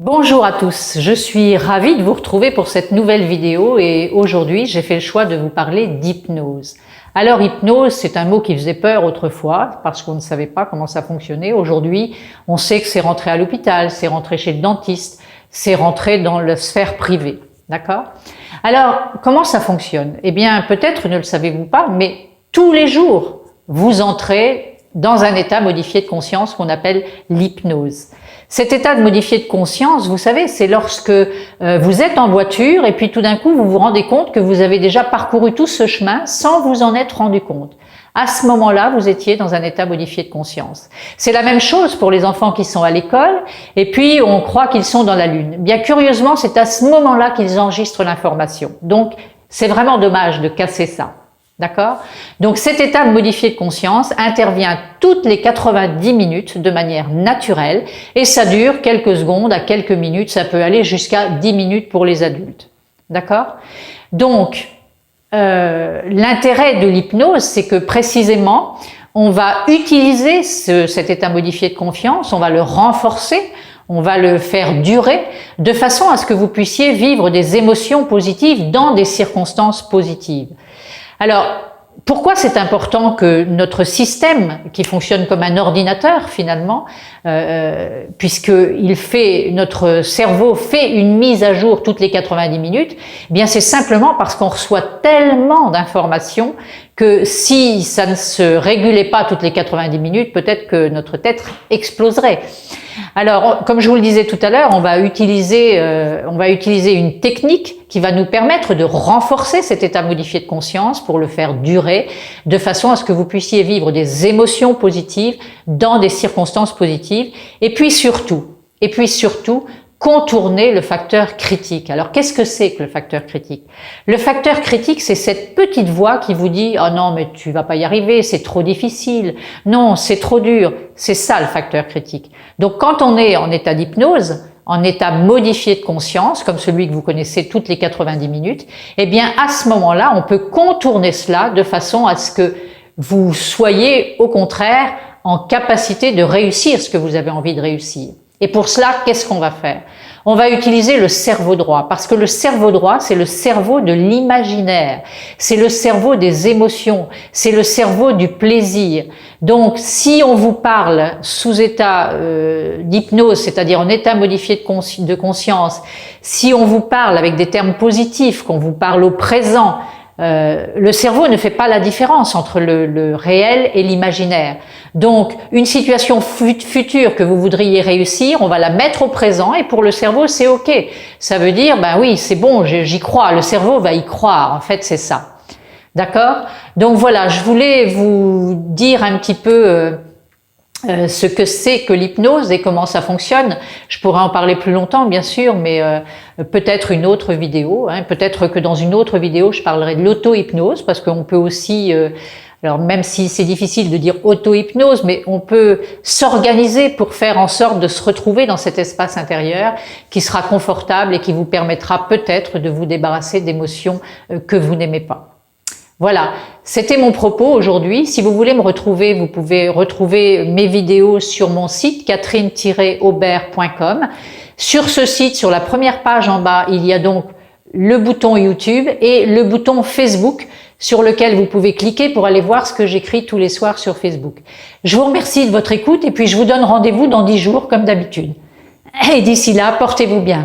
Bonjour à tous, je suis ravie de vous retrouver pour cette nouvelle vidéo et aujourd'hui j'ai fait le choix de vous parler d'hypnose. Alors hypnose, c'est un mot qui faisait peur autrefois parce qu'on ne savait pas comment ça fonctionnait. Aujourd'hui, on sait que c'est rentré à l'hôpital, c'est rentré chez le dentiste, c'est rentré dans la sphère privée. D'accord? Alors, comment ça fonctionne? Eh bien, peut-être ne le savez-vous pas, mais tous les jours, vous entrez dans un état modifié de conscience qu'on appelle l'hypnose. Cet état de modifié de conscience, vous savez, c'est lorsque vous êtes en voiture et puis tout d'un coup, vous vous rendez compte que vous avez déjà parcouru tout ce chemin sans vous en être rendu compte. À ce moment-là, vous étiez dans un état modifié de conscience. C'est la même chose pour les enfants qui sont à l'école et puis on croit qu'ils sont dans la lune. Bien curieusement, c'est à ce moment-là qu'ils enregistrent l'information. Donc, c'est vraiment dommage de casser ça. D'accord? Donc cet état modifié de conscience intervient toutes les 90 minutes de manière naturelle et ça dure quelques secondes à quelques minutes, ça peut aller jusqu'à 10 minutes pour les adultes. D'accord? Donc l'intérêt de l'hypnose, c'est que précisément on va utiliser cet état modifié de confiance, on va le renforcer, on va le faire durer de façon à ce que vous puissiez vivre des émotions positives dans des circonstances positives. Alors, pourquoi c'est important que notre système, qui fonctionne comme un ordinateur finalement, puisqu'il fait, notre cerveau fait une mise à jour toutes les 90 minutes, eh bien c'est simplement parce qu'on reçoit tellement d'informations que si ça ne se régulait pas toutes les 90 minutes, peut-être que notre tête exploserait. Alors, comme je vous le disais tout à l'heure, on va utiliser une technique qui va nous permettre de renforcer cet état modifié de conscience pour le faire durer, de façon à ce que vous puissiez vivre des émotions positives dans des circonstances positives, et puis surtout, contourner le facteur critique. Alors, qu'est-ce que c'est que le facteur critique? Le facteur critique, c'est cette petite voix qui vous dit « Oh non, mais tu vas pas y arriver, c'est trop difficile. Non, c'est trop dur. » C'est ça le facteur critique. Donc, quand on est en état d'hypnose, en état modifié de conscience, comme celui que vous connaissez toutes les 90 minutes, eh bien, à ce moment-là, on peut contourner cela de façon à ce que vous soyez, au contraire, en capacité de réussir ce que vous avez envie de réussir. Et pour cela, qu'est-ce qu'on va faire? On va utiliser le cerveau droit, parce que le cerveau droit, c'est le cerveau de l'imaginaire, c'est le cerveau des émotions, c'est le cerveau du plaisir. Donc, si on vous parle sous état d'hypnose, c'est-à-dire en état modifié de conscience, si on vous parle avec des termes positifs, qu'on vous parle au présent, le cerveau ne fait pas la différence entre le réel et l'imaginaire. Donc, une situation future que vous voudriez réussir, on va la mettre au présent et pour le cerveau, c'est OK. Ça veut dire, ben oui, c'est bon, j'y crois, le cerveau va y croire. En fait, c'est ça. D'accord? Donc voilà, je voulais vous dire un petit peu ce que c'est que l'hypnose et comment ça fonctionne. Je pourrais en parler plus longtemps, bien sûr, mais peut-être une autre vidéo. Peut-être que dans une autre vidéo, je parlerai de l'auto-hypnose, parce qu'on peut aussi, alors même si c'est difficile de dire auto-hypnose, mais on peut s'organiser pour faire en sorte de se retrouver dans cet espace intérieur qui sera confortable et qui vous permettra peut-être de vous débarrasser d'émotions que vous n'aimez pas. Voilà, c'était mon propos aujourd'hui. Si vous voulez me retrouver, vous pouvez retrouver mes vidéos sur mon site catherine-aubert.com. Sur ce site, sur la première page en bas, il y a donc le bouton YouTube et le bouton Facebook sur lequel vous pouvez cliquer pour aller voir ce que j'écris tous les soirs sur Facebook. Je vous remercie de votre écoute et puis je vous donne rendez-vous dans 10 jours comme d'habitude. Et d'ici là, portez-vous bien.